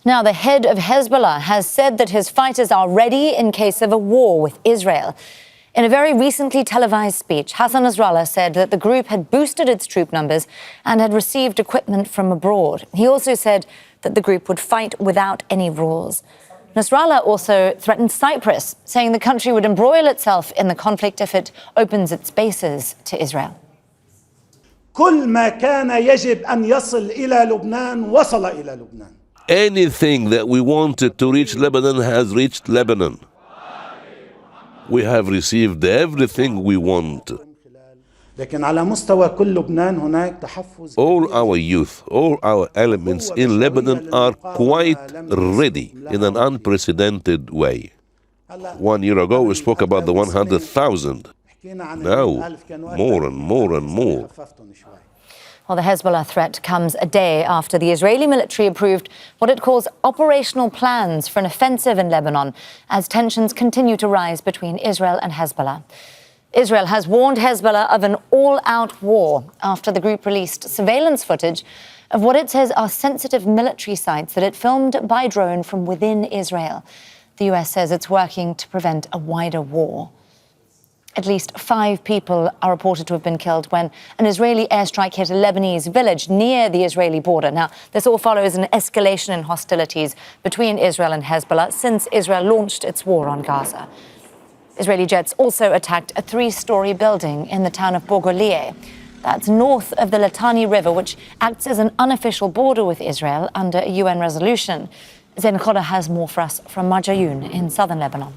Now, the head of Hezbollah has said that his fighters are ready in case of a war with Israel. In a very recently televised speech, Hassan Nasrallah said that the group had boosted its troop numbers and had received equipment from abroad. He also said that the group would fight without any rules. Nasrallah also threatened Cyprus, saying the country would embroil itself in the conflict if it opens its bases to Israel. كل ما كان يجب أن يصل إلى لبنان وصل إلى لبنان. Anything that we wanted to reach Lebanon has reached Lebanon. We have received everything we want. لكن على مستوى كل لبنان هناك تحفز. All our youth, all our elements in Lebanon are quite ready in an unprecedented way. 1 year ago we spoke about the 100,000. Now, more and more and more. Well, the Hezbollah threat comes a day after the Israeli military approved what it calls operational plans for an offensive in Lebanon as tensions continue to rise between Israel and Hezbollah. Israel has warned Hezbollah of an all-out war after the group released surveillance footage of what it says are sensitive military sites that it filmed by drone from within Israel. The US says it's working to prevent a wider war. At least 5 people are reported to have been killed when an Israeli airstrike hit a Lebanese village near the Israeli border. Now, this all follows an escalation in hostilities between Israel and Hezbollah since Israel launched its war on Gaza. Israeli jets also attacked a 3-story building in the town of Bogolie. That's north of the Litani River, which acts as an unofficial border with Israel under a UN resolution. Zain Khoda has more for us from Marjayoun in southern Lebanon.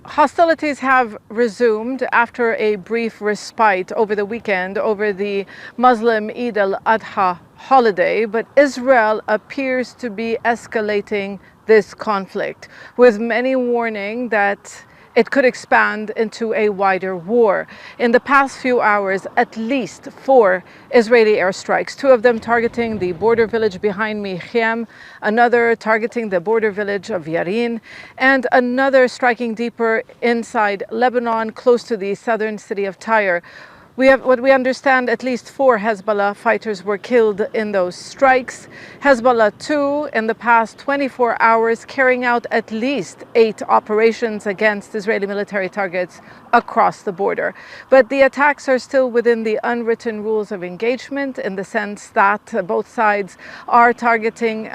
Hostilities have resumed after a brief respite over the weekend over the Muslim Eid al-Adha holiday, but Israel appears to be escalating this conflict, with many warning that it could expand into a wider war. In the past few hours, at least 4 Israeli airstrikes, 2 of them targeting the border village behind me, Khiem, another targeting the border village of Yarin, and another striking deeper inside Lebanon, close to the southern city of Tyre. What we understand, at least 4 Hezbollah fighters were killed in those strikes. Hezbollah, too, in the past 24 hours, carrying out at least 8 operations against Israeli military targets across the border. But the attacks are still within the unwritten rules of engagement, in the sense that both sides are targeting,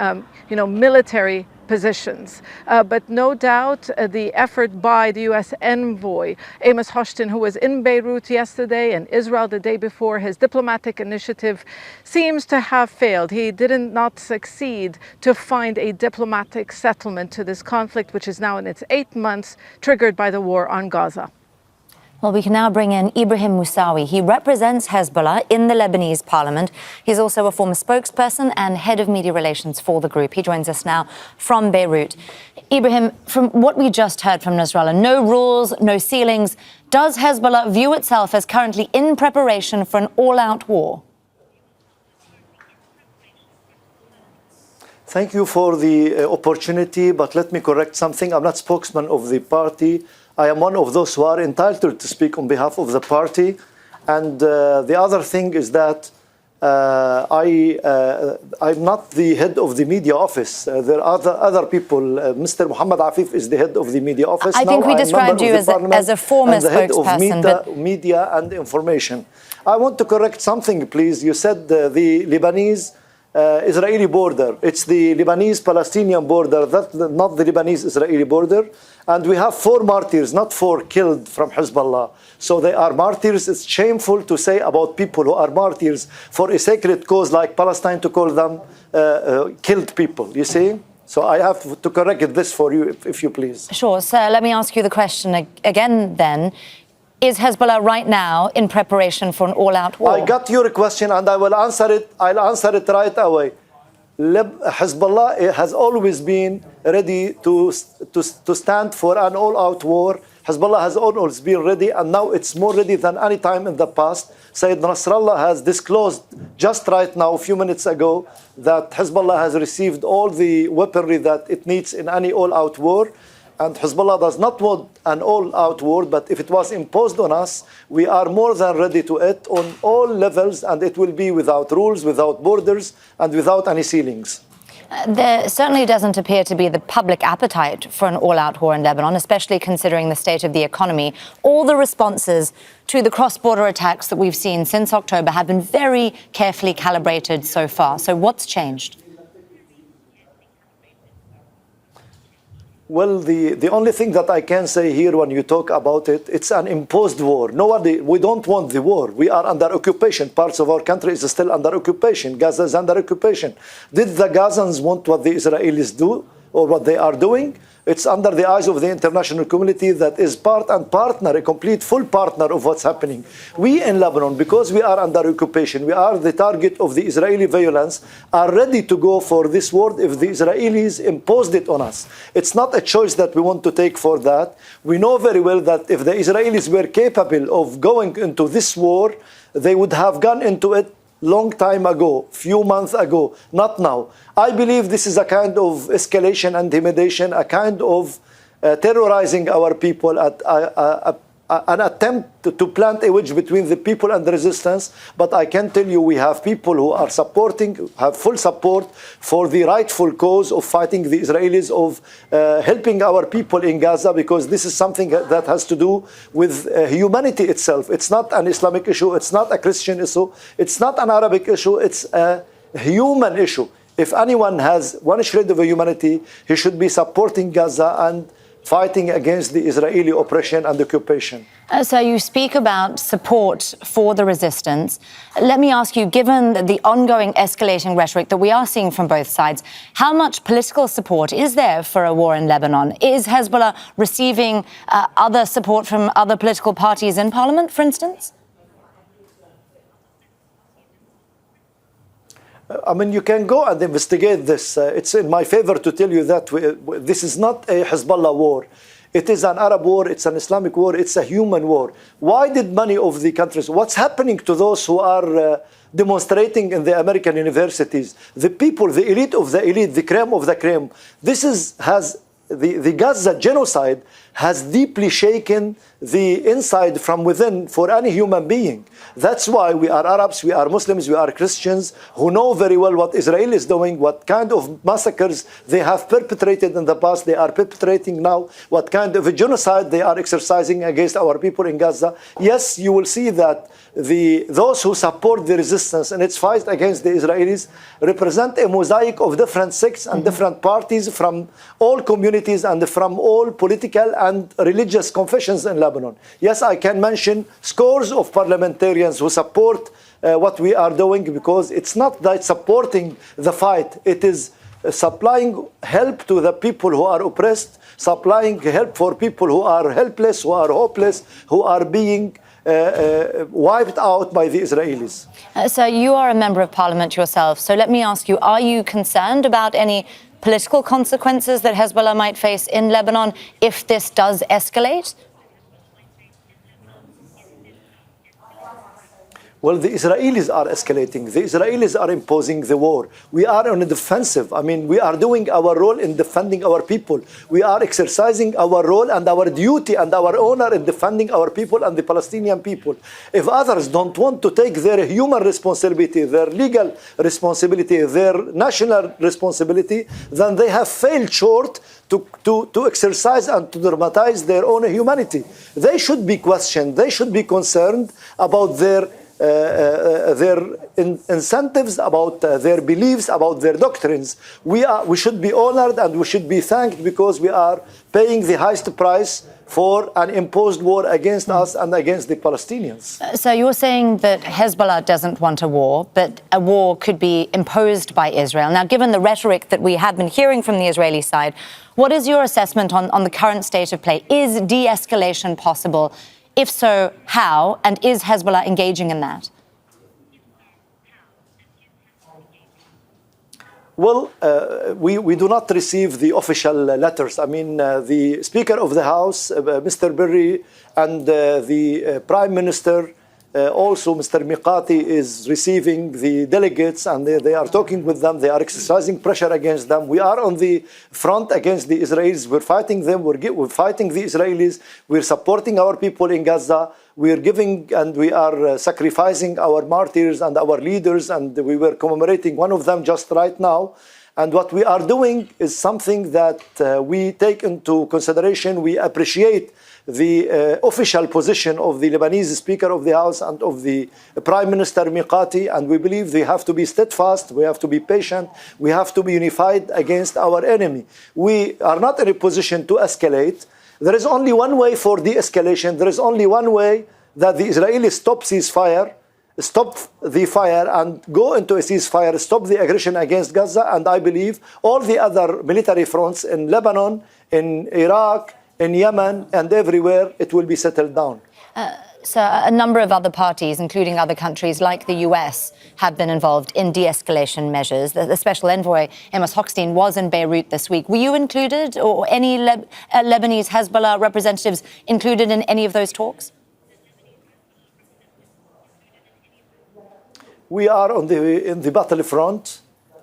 military positions. But no doubt the effort by the US envoy, Amos Hochstein, who was in Beirut yesterday and Israel the day before, his diplomatic initiative seems to have failed. He did not succeed to find a diplomatic settlement to this conflict, which is now in its 8th month, triggered by the war on Gaza. Well, we can now bring in Ibrahim Moussawi. He represents Hezbollah in the Lebanese Parliament. He's also a former spokesperson and head of media relations for the group. He joins us now from Beirut. Ibrahim, from what we just heard from Nasrallah, no rules, no ceilings. Does Hezbollah view itself as currently in preparation for an all-out war? Thank you for the opportunity, but let me correct something. I'm not spokesman of the party. I am one of those who are entitled to speak on behalf of the party. And the other thing is that I'm not the head of the media office. There are other people. Mr. Muhammad Afif is the head of the media office. I think we described you as a former spokesperson. Head of media and information. I want to correct something, please. You said the Lebanese Israeli border. It's the Lebanese-Palestinian border, not the Lebanese-Israeli border. And we have 4 martyrs, not 4 killed from Hezbollah. So they are martyrs. It's shameful to say about people who are martyrs for a sacred cause like Palestine to call them killed people, you see? So I have to correct this for you, if you please. Sure. Sir, let me ask you the question again then. Is Hezbollah right now in preparation for an all-out war? I got your question and I will answer it. I'll answer it right away. Hezbollah has always been ready to stand for an all-out war. Hezbollah has always been ready, and now it's more ready than any time in the past. Sayyid Nasrallah has disclosed just right now, a few minutes ago, that Hezbollah has received all the weaponry that it needs in any all-out war. And Hezbollah does not want an all-out war, but if it was imposed on us, we are more than ready to it on all levels, and it will be without rules, without borders, and without any ceilings. There certainly doesn't appear to be the public appetite for an all-out war in Lebanon, especially considering the state of the economy. All the responses to the cross-border attacks that we've seen since October have been very carefully calibrated so far. So what's changed? Well, the only thing that I can say here when you talk about it, it's an imposed war. We don't want the war. We are under occupation. Parts of our country is still under occupation. Gaza is under occupation. Did the Gazans want what the Israelis do or what they are doing? It's under the eyes of the international community that is part and partner, a complete full partner of what's happening. We in Lebanon, because we are under occupation, we are the target of the Israeli violence, are ready to go for this war if the Israelis imposed it on us. It's not a choice that we want to take for that. We know very well that if the Israelis were capable of going into this war, they would have gone into it long time ago, few months ago, not now. I believe this is a kind of escalation and intimidation, a kind of terrorizing our people, an attempt to plant a wedge between the people and the resistance. But I can tell you we have people who are supporting, have full support for the rightful cause of fighting the Israelis, of helping our people in Gaza, because this is something that has to do with humanity itself. It's not an Islamic issue, it's not a Christian issue, it's not an Arabic issue, it's a human issue. If anyone has one shred of humanity, he should be supporting Gaza and fighting against the Israeli oppression and occupation. So you speak about support for the resistance. Let me ask you, given the ongoing escalating rhetoric that we are seeing from both sides, how much political support is there for a war in Lebanon? Is Hezbollah receiving other support from other political parties in parliament, for instance? I mean, you can go and investigate this. It's in my favor to tell you that this is not a Hezbollah war. It is an Arab war, it's an Islamic war, it's a human war. Why did many of the countries, what's happening to those who are demonstrating in the American universities? The people, the elite of the elite, the creme of the creme. The Gaza genocide has deeply shaken the inside from within for any human being. That's why we are Arabs, we are Muslims, we are Christians who know very well what Israel is doing, what kind of massacres they have perpetrated in the past, they are perpetrating now, what kind of a genocide they are exercising against our people in Gaza. Yes, you will see that those who support the resistance and its fight against the Israelis represent a mosaic of different sects and different parties from all communities and from all political and religious confessions in Lebanon. Yes, I can mention scores of parliamentarians who support what we are doing, because it's not that supporting the fight, it is supplying help to the people who are oppressed, supplying help for people who are helpless, who are hopeless, who are being wiped out by the Israelis. So you are a member of parliament yourself. So let me ask you, are you concerned about any political consequences that Hezbollah might face in Lebanon if this does escalate? Well, the Israelis are escalating. The Israelis are imposing the war. We are on a defensive. I mean, we are doing our role in defending our people. We are exercising our role and our duty and our honor in defending our people and the Palestinian people. If others don't want to take their human responsibility, their legal responsibility, their national responsibility, then they have failed short to exercise and to dramatize their own humanity. They should be questioned. They should be concerned about their incentives, about their beliefs, about their doctrines. We should be honored and we should be thanked because we are paying the highest price for an imposed war against us and against the Palestinians. So you're saying that Hezbollah doesn't want a war, but a war could be imposed by Israel. Now, given the rhetoric that we have been hearing from the Israeli side, what is your assessment on the current state of play? Is de-escalation possible? If so, how? And is Hezbollah engaging in that? Well, we do not receive the official letters. I mean, the Speaker of the House, Mr. Berry, and the Prime Minister, also Mr. Miqati, is receiving the delegates and they are talking with them. They are exercising pressure against them. We are on the front against the Israelis. We're fighting them. We're fighting the Israelis. We're supporting our people in Gaza. We're giving and we are sacrificing our martyrs and our leaders, and we were commemorating one of them just right now. And what we are doing is something that we take into consideration. We appreciate the official position of the Lebanese Speaker of the House and of the Prime Minister Miqati, and we believe they have to be steadfast, we have to be patient, we have to be unified against our enemy. We are not in a position to escalate. There is only one way for de-escalation. There is only one way that the Israelis stop the fire and go into a ceasefire, stop the aggression against Gaza, and I believe all the other military fronts in Lebanon, in Iraq, in Yemen, and everywhere, it will be settled down. So a number of other parties, including other countries like the US, have been involved in de-escalation measures. The Special Envoy, Amos Hochstein, was in Beirut this week. Were you included, or any Lebanese Hezbollah representatives included in any of those talks? We are in the battlefront.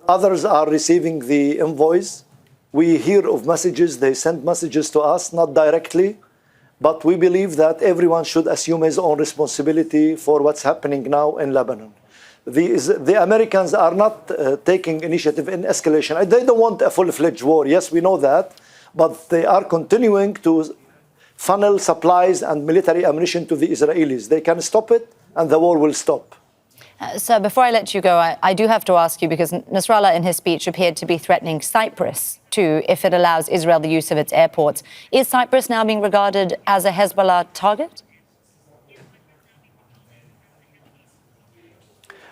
Others are receiving the envoys. We hear of messages, they send messages to us, not directly, but we believe that everyone should assume his own responsibility for what's happening now in Lebanon. The Americans are not taking initiative in escalation. They don't want a full-fledged war, yes, we know that, but they are continuing to funnel supplies and military ammunition to the Israelis. They can stop it, and the war will stop. So before I let you go, I do have to ask you, because Nasrallah in his speech appeared to be threatening Cyprus too if it allows Israel the use of its airports. Is Cyprus now being regarded as a Hezbollah target?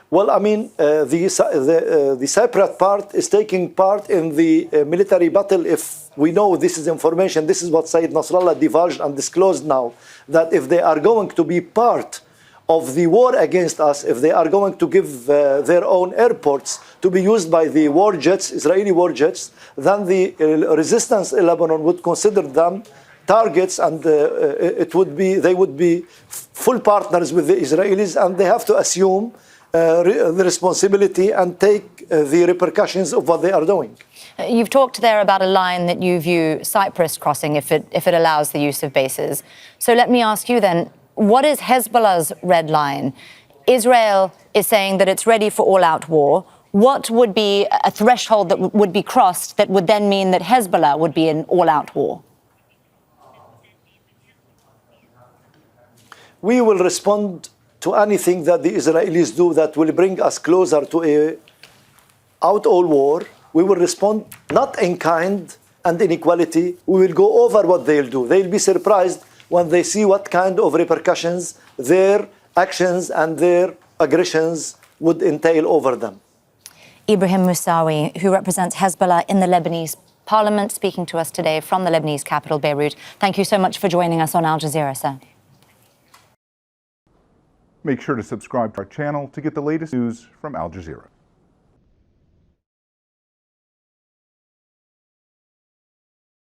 Well, I mean, the Cypriot part is taking part in the military battle. If we know this is information, this is what Sayyid Nasrallah divulged and disclosed now, that if they are going to be part of the war against us, if they are going to give their own airports to be used by the war jets, Israeli war jets, then the resistance in Lebanon would consider them targets, and they would be full partners with the Israelis, and they have to assume the responsibility and take the repercussions of what they are doing. You've talked there about a line that you view Cyprus crossing if it allows the use of bases. So let me ask you then, what is Hezbollah's red line? Israel is saying that it's ready for all-out war. What would be a threshold that would be crossed that would then mean that Hezbollah would be in all-out war? We will respond to anything that the Israelis do that will bring us closer to a out-all war. We will respond not in kind and inequality. We will go over what they'll do. They'll be surprised when they see what kind of repercussions their actions and their aggressions would entail over them. Ibrahim Moussawi, who represents Hezbollah in the Lebanese Parliament, speaking to us today from the Lebanese capital, Beirut. Thank you so much for joining us on Al Jazeera, sir. Make sure to subscribe to our channel to get the latest news from Al Jazeera.